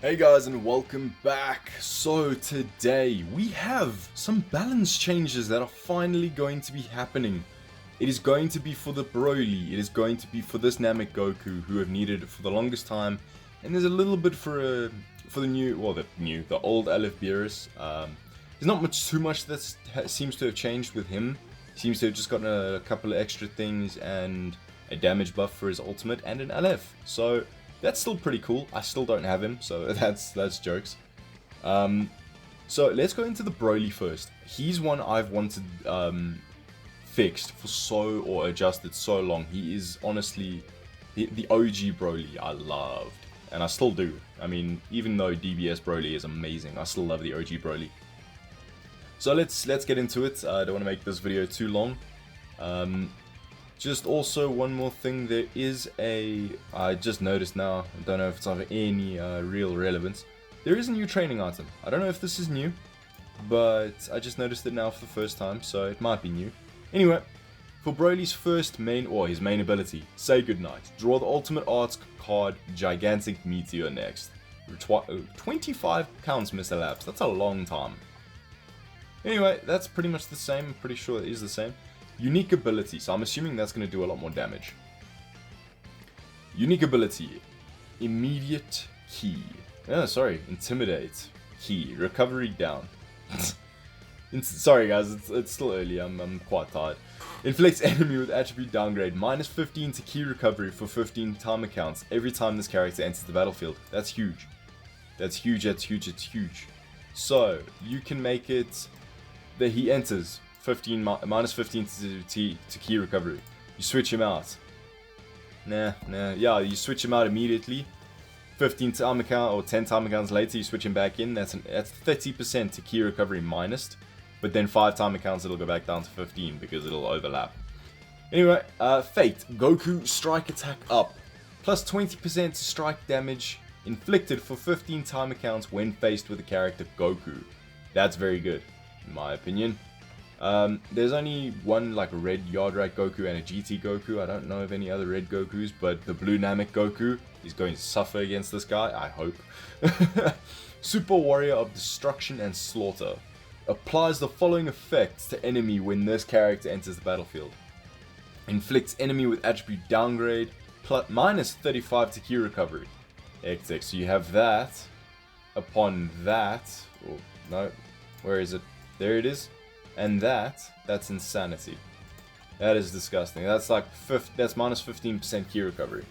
Hey guys, and welcome back. So today we have some balance changes that are finally going to be happening. It is going to be for the BROLY, it is going to be for this NAMEK Goku who have needed it for the longest time, and there's a little bit for the old LF Beerus. There's not too much that seems to have changed with him. He seems to have just gotten a couple of extra things and a damage buff for his ultimate and an LF. So that's still pretty cool. I still don't have him, so that's jokes. So let's go into the BROLY first. He's one I've wanted fixed or adjusted so long. He is honestly the OG BROLY I loved, and I still do. I mean, even though DBS BROLY is amazing, I still love the OG BROLY. So let's get into it. I don't want to make this video too long. Just also one more thing, I just noticed now, I don't know if it's of any real relevance, there is a new training item. I don't know if this is new, but I just noticed it now for the first time, so it might be new. Anyway, for Broly's his main ability, Say Goodnight, draw the ultimate arts card, Gigantic Meteor next. 25 counts miselapsed, that's a long time. Anyway, that's pretty much the same, I'm pretty sure it is the same. Unique ability, so I'm assuming that's going to do a lot more damage. Unique ability, immediate key. Intimidate key. Recovery down. Sorry guys, it's still early, I'm quite tired. Inflicts enemy with attribute downgrade, -15 to key recovery for 15 timer counts every time this character enters the battlefield. That's huge. That's huge, it's huge. So, you can make it that he enters. -15 to key recovery. You switch him out. You switch him out immediately. 15 timer count or 10 timer counts later, you switch him back in. That's 30% to key recovery minus, but then 5 timer counts it'll go back down to 15 because it'll overlap. Anyway, Fate, Goku strike attack up, plus 20% to strike damage inflicted for 15 timer counts when faced with the character Goku. That's very good, in my opinion. There's only one like red Yardrat Goku and a GT Goku. I don't know of any other red Gokus, but the blue NAMEK Goku is going to suffer against this guy, I hope. Super Warrior of Destruction and Slaughter. Applies the following effects to enemy when this character enters the battlefield. Inflicts enemy with attribute downgrade, -35 to key recovery. Hectic, so you have that. Upon that, where is it? There it is. And that's insanity. That is disgusting. That's like that's -15% key recovery.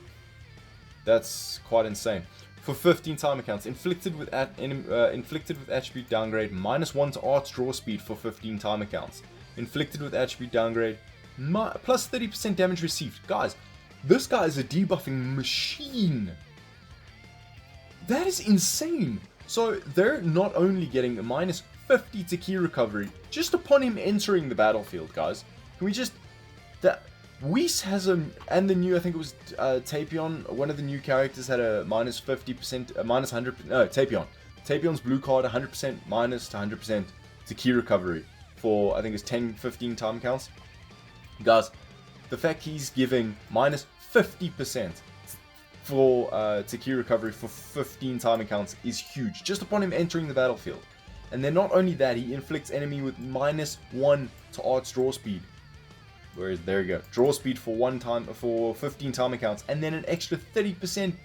That's quite insane. For 15 timer counts, inflicted with attribute downgrade, -1 to arts draw speed for 15 timer counts. Inflicted with attribute downgrade, plus 30% damage received. Guys, this guy is a debuffing machine. That is insane. So they're not only getting a -50 to key recovery just upon him entering the battlefield, guys. Can we just... Whis has and the new, I think it was Tapion, one of the new characters had a -50%, -100, no, Tapion. Tapion's blue card, 100% minus to 100% to key recovery for, I think it's 10-15 time counts. Guys, the fact he's giving -50% to key recovery for 15 timer counts is huge, just upon him entering the battlefield. And then not only that, he inflicts enemy with -1 to arts draw speed. There you go, draw speed for 15 timer counts, and then an extra 30%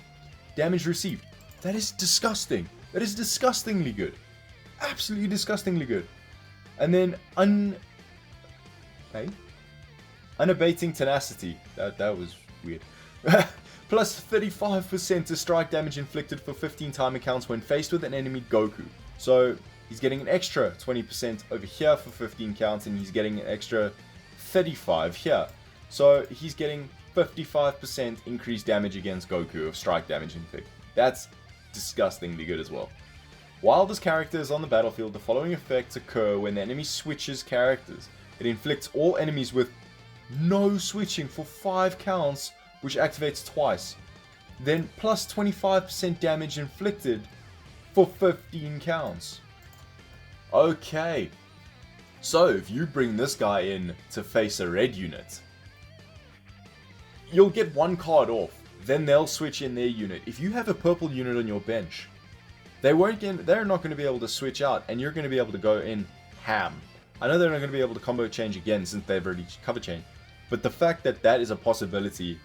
damage received. That is disgusting. That is disgustingly good. Absolutely disgustingly good. And then unabating tenacity. That was weird. Plus 35% to strike damage inflicted for 15 timer counts when faced with an enemy Goku. So he's getting an extra 20% over here for 15 counts, and he's getting an extra 35 here. So he's getting 55% increased damage against Goku of strike damage inflicted. That's disgustingly good as well. While this character is on the battlefield, the following effects occur when the enemy switches characters. It inflicts all enemies with no switching for 5 counts, which activates twice. Then plus 25% damage inflicted for 15 counts. Okay, so if you bring this guy in to face a red unit, you'll get one card off, then they'll switch in their unit. If you have a purple unit on your bench, they're not going to be able to switch out, and you're going to be able to go in ham. I know they're not going to be able to combo change again since they've already cover chain, but the fact that that is a possibility,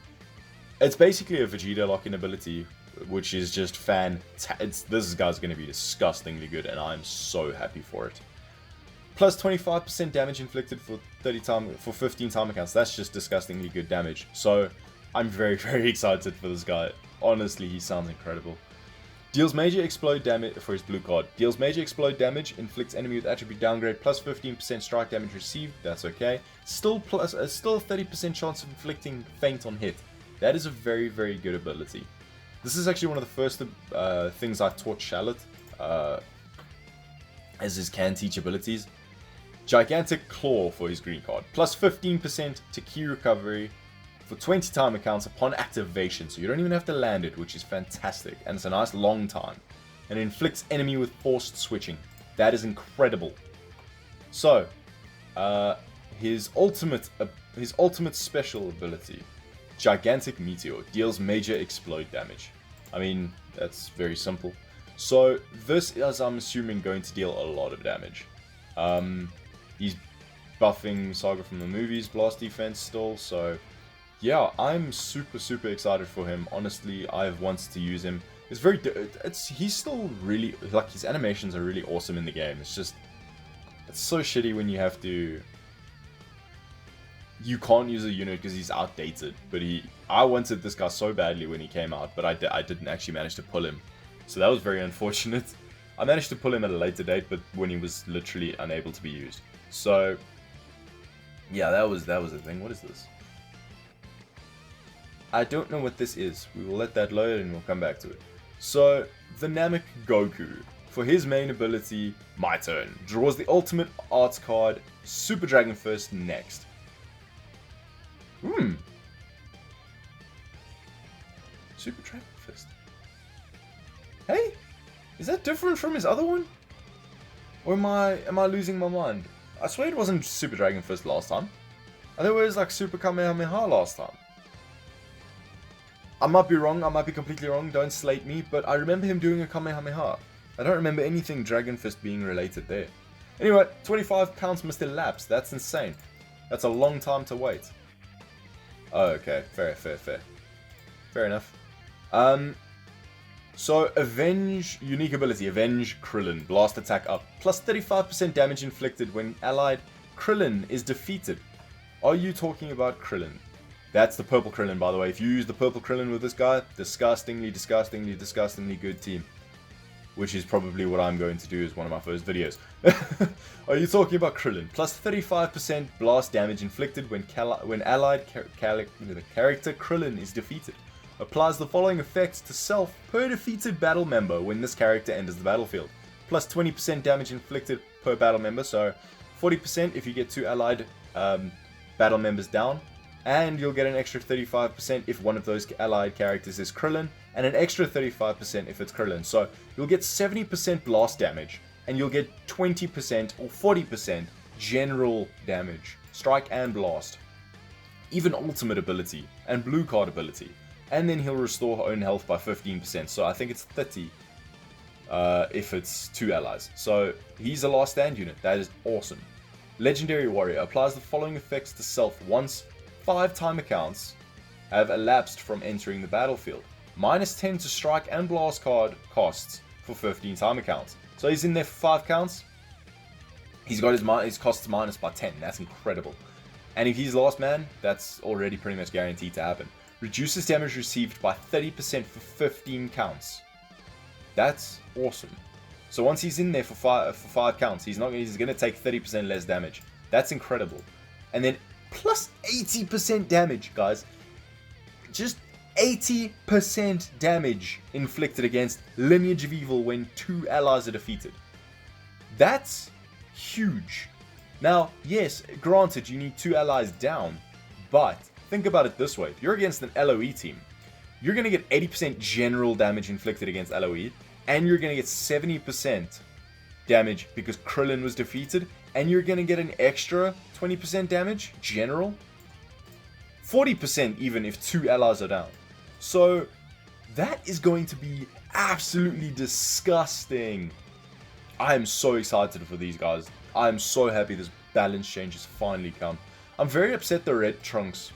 it's basically a Vegeta lock-in ability, which is just this guy's going to be disgustingly good, and I'm so happy for it. Plus 25% damage inflicted for 15 time accounts. That's just disgustingly good damage. So I'm very, very excited for this guy. Honestly, he sounds incredible. Deals major explode damage for his blue card. Deals major explode damage, inflicts enemy with attribute downgrade, plus 15% strike damage received. That's okay. Still a 30% chance of inflicting feint on hit. That is a very, very good ability. This is actually one of the first things I taught Charlotte as his can teach abilities. Gigantic Claw for his green card. Plus 15% to key recovery for 20 time accounts upon activation. So you don't even have to land it, which is fantastic. And it's a nice long time. And it inflicts enemy with forced switching. That is incredible. So, his ultimate special ability, Gigantic Meteor, deals major explode damage. I mean, that's very simple. So this is, I'm assuming, going to deal a lot of damage. He's buffing Saga from the movies, blast defense still, so yeah, I'm super, super excited for him. Honestly, I've wanted to use him. He's still really, like, his animations are really awesome in the game. It's just, it's so shitty when you can't use a unit because he's outdated. But I wanted this guy so badly when he came out, but I didn't actually manage to pull him. So that was very unfortunate. I managed to pull him at a later date, but when he was literally unable to be used. So, yeah, that was the thing. What is this? I don't know what this is. We will let that load and we'll come back to it. So, the NAMEK Goku, for his main ability, My Turn, draws the ultimate arts card, Super Dragon Fist, next. Super Dragon Fist. Hey? Is that different from his other one? Or am I losing my mind? I swear it wasn't Super Dragon Fist last time. I thought it was like Super Kamehameha last time. I might be wrong, I might be completely wrong, don't slate me, but I remember him doing a Kamehameha. I don't remember anything Dragon Fist being related there. Anyway, 25 counts must elapse, that's insane. That's a long time to wait. Oh, okay, fair. Fair enough. So, Avenge, unique ability, Avenge Krillin, blast attack up, plus 35% damage inflicted when allied Krillin is defeated. Are you talking about Krillin? That's the purple Krillin, by the way. If you use the purple Krillin with this guy, disgustingly good team. Which is probably what I'm going to do as one of my first videos. Are you talking about Krillin? Plus 35% blast damage inflicted when allied character Krillin is defeated. Applies the following effects to self per defeated battle member when this character enters the battlefield. Plus 20% damage inflicted per battle member, so 40% if you get 2 allied battle members down, and you'll get an extra 35% if one of those allied characters is Krillin, and an extra 35% if it's Krillin. So you'll get 70% blast damage, and you'll get 20% or 40% general damage, strike and blast, even ultimate ability and blue card ability. And then he'll restore own health by 15%. So I think it's 30 if it's 2 allies. So he's a last stand unit. That is awesome. Legendary Warrior applies the following effects to self once 5 time accounts have elapsed from entering the battlefield. Minus 10 to strike and blast card costs for 15 time accounts. So he's in there for 5 counts. He's got his costs minus by 10. That's incredible. And if he's last man, that's already pretty much guaranteed to happen. Reduces damage received by 30% for 15 counts. That's awesome. So once he's in there for 5 counts, he's going to take 30% less damage. That's incredible. And then plus 80% damage, guys. Just 80% damage inflicted against Lineage of Evil when 2 allies are defeated. That's huge. Now, yes, granted, you need 2 allies down, but think about it this way. If you're against an LOE team, you're going to get 80% general damage inflicted against LOE, and you're going to get 70% damage because Krillin was defeated, and you're going to get an extra 20% damage general. 40% even if 2 allies are down. So that is going to be absolutely disgusting. I am so excited for these guys. I am so happy this balance change has finally come. I'm very upset the Red Trunks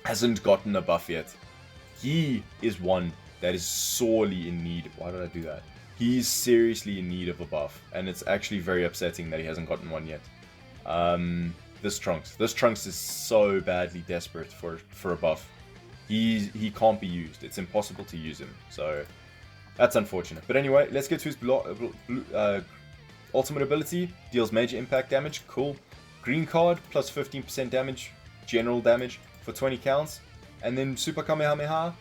hasn't gotten a buff yet. He is one that is sorely in need. Why did I do that? He's seriously in need of a buff, and it's actually very upsetting that he hasn't gotten one yet. This Trunks is so badly desperate for a buff. He can't be used. It's impossible to use him. So that's unfortunate. But anyway, let's get to his ultimate ability. Deals major impact damage. Cool. Green card plus 15% damage, general damage for 20 counts. And then Super Kamehameha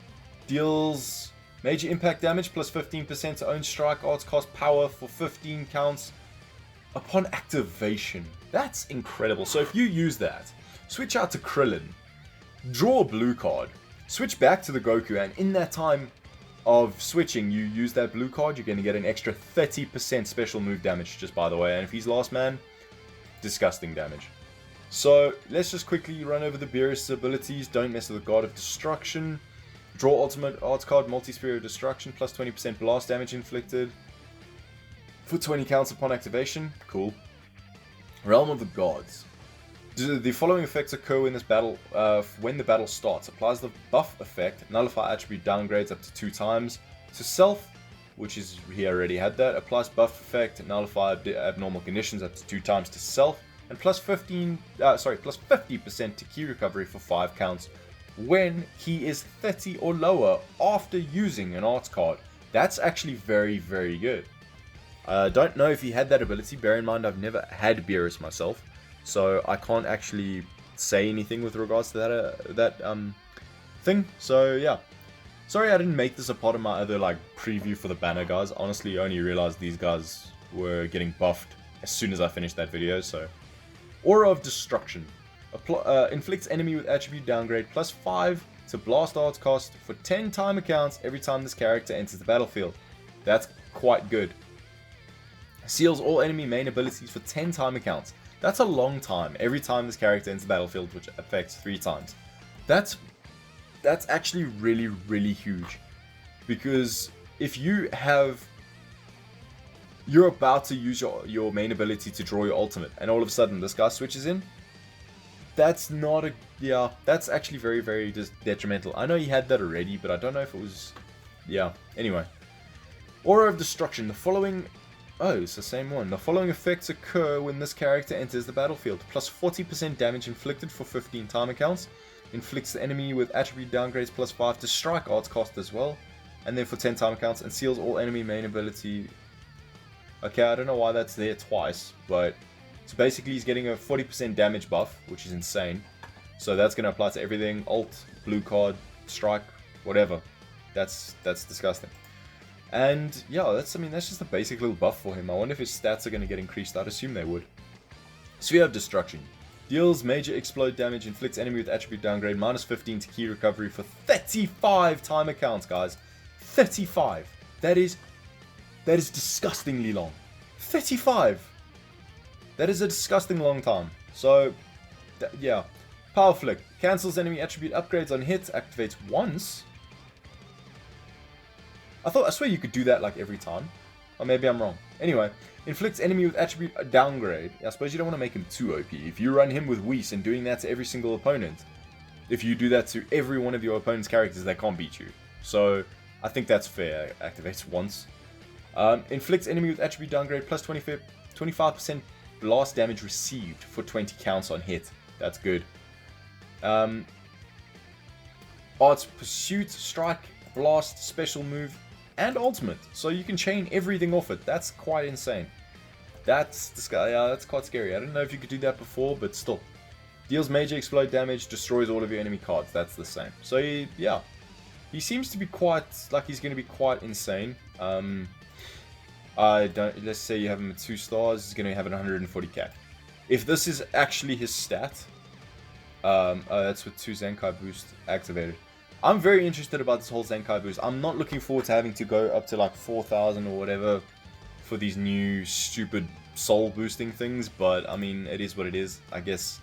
deals major impact damage plus 15% to own strike arts cost power for 15 counts upon activation. That's incredible. So if you use that, switch out to Krillin, draw a blue card, switch back to the Goku, and in that time of switching, you use that blue card, you're going to get an extra 30% special move damage, just by the way. And if he's last man, disgusting damage. So let's just quickly run over the Beerus' abilities. Don't mess with the God of Destruction. Draw ultimate arts card, multi-spirit destruction, plus 20% blast damage inflicted for 20 counts upon activation. Cool. Realm of the Gods. The following effects occur in this battle when the battle starts. Applies the buff effect, nullify attribute downgrades up to 2 times to self, which is, he already had that. Applies buff effect, nullify abnormal conditions up to 2 times to self, and plus 50% to key recovery for 5 counts when he is 30 or lower after using an arts card. That's actually very, very good. Don't know if he had that ability. Bear in mind, I've never had Beerus myself, so I can't actually say anything with regards to that thing. So yeah, sorry I didn't make this a part of my other preview for the banner, guys. Honestly, I only realized these guys were getting buffed as soon as I finished that video. So, Aura of Destruction. Inflicts enemy with attribute downgrade plus 5 to blast arts cost for 10 timer counts every time this character enters the battlefield. That's quite good. Seals all enemy main abilities for 10 timer counts. That's a long time every time this character enters the battlefield, which affects 3 times. That's actually really, really huge. Because if you're about to use your main ability to draw your ultimate, and all of a sudden this guy switches in, that's actually very, very detrimental. I know he had that already, but I don't know if it was, anyway. Aura of Destruction. It's the same one. The following effects occur when this character enters the battlefield. Plus 40% damage inflicted for 15 timer counts. Inflicts the enemy with attribute downgrades plus 5 to strike arts cost as well. And then for 10 timer counts, and seals all enemy main ability. Okay, I don't know why that's there twice, but so basically he's getting a 40% damage buff, which is insane. So that's going to apply to everything. Alt, blue card, strike, whatever. That's disgusting. And yeah, that's just a basic little buff for him. I wonder if his stats are going to get increased. I'd assume they would. Sphere of Destruction. Deals major explode damage, inflicts enemy with attribute downgrade, minus 15 to key recovery for 35 timer counts, guys. 35. That is disgustingly long. 35. That is a disgusting long time. So, yeah. Power Flick. Cancels enemy attribute upgrades on hit. Activates once. I swear you could do that every time. Or maybe I'm wrong. Anyway. Inflicts enemy with attribute downgrade. I suppose you don't want to make him too OP. If you run him with Whis and doing that to every single opponent, if you do that to every one of your opponent's characters, they can't beat you. So, I think that's fair. Activates once. Inflicts enemy with attribute downgrade plus 25% blast damage received for 20 counts on hit. That's good. Arts Pursuit, Strike, Blast, Special Move, and Ultimate. So you can chain everything off it. That's quite insane. That's quite scary. I didn't know if you could do that before, but still. Deals major explode damage, destroys all of your enemy cards. That's the same. So he seems to be quite he's going to be quite insane. Let's say you have him at 2 stars, he's going to have an 140 CAC. If this is actually his stat, that's with 2 Zenkai boost activated. I'm very interested about this whole Zenkai boost. I'm not looking forward to having to go up to 4,000 or whatever for these new stupid soul boosting things, but I mean, it is what it is. I guess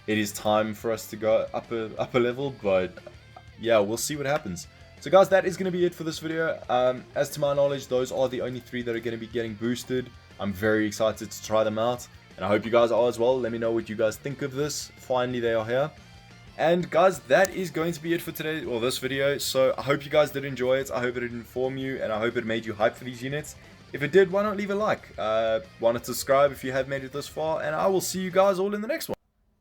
it is time for us to go up a level, but yeah, we'll see what happens. So guys, that is going to be it for this video. As to my knowledge, those are the only 3 that are going to be getting boosted. I'm very excited to try them out, and I hope you guys are as well. Let me know what you guys think of this. Finally, they are here. And guys, that is going to be it for today, or this video. So I hope you guys did enjoy it. I hope it did inform you, and I hope it made you hype for these units. If it did, why not leave a like? Why not subscribe if you have made it this far, and I will see you guys all in the next one.